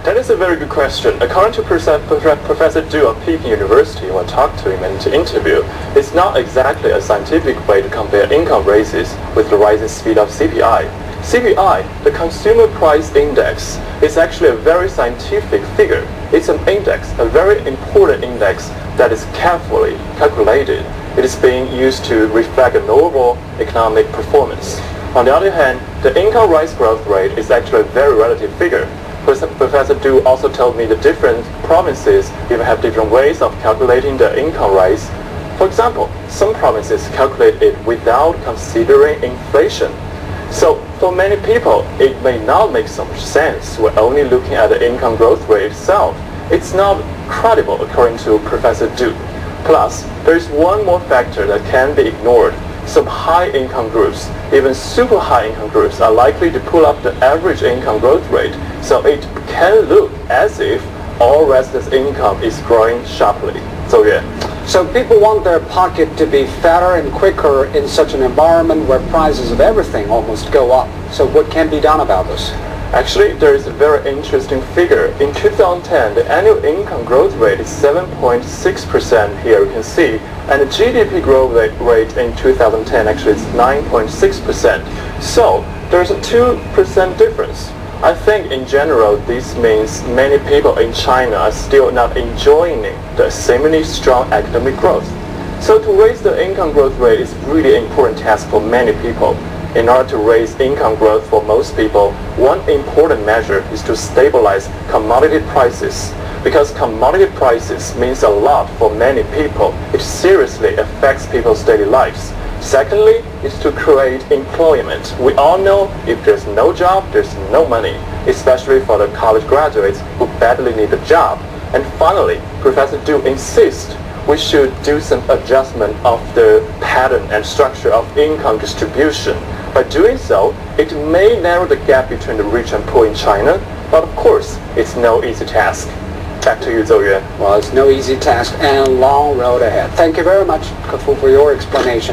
That is a very good question. According to Professor Du of Peking University, when I talked to him in the interview, it's not exactly a scientific way to compare income raises with the rising speed of CPI. CPI, the Consumer Price Index, is actually a very scientific figure. It's an index, a very important index that is carefully calculated. It is being used to reflect an overall economic performance. On the other hand, the income rise growth rate is actually a very relative figure. Professor Du also told me the different provinces even have different ways of calculating the income rise. For example, some provinces calculate it without considering inflation. So for many people, it may not make so much sense. We're only looking at the income growth rate itself. It's not credible according to Professor Du. Plus, there is one more factor that can be ignored. Some high-income groups, even super high-income groups, are likely to pull up the average income growth rate, so it can look as if all residents' income is growing sharply. So people want their pocket to be fatter and quicker in such an environment where prices of everything almost go up. So what can be done about this? Actually, there is a very interesting figure. In 2010, the annual income growth rate is 7.6%, here you can see, and the GDP growth rate in 2010 actually is 9.6%. So there's a 2% difference. I think in general this means many people in China are still not enjoying the seemingly strong economic growth. So to raise the income growth rate is really an important task for many people. In order to raise income growth for most people, one important measure is to stabilize commodity prices. Because commodity prices means a lot for many people, it seriously affects people's daily lives. Secondly, is to create employment. We all know if there's no job, there's no money, especially for the college graduates who badly need a job. And finally, Professor Du insists we should do some adjustment of the pattern and structure of income distribution. By doing so, it may narrow the gap between the rich and poor in China, but of course, it's no easy task. Back to you, Zhou Yuan. Well, it's no easy task and long road ahead. Thank you very much, Ke Fu, for your explanation.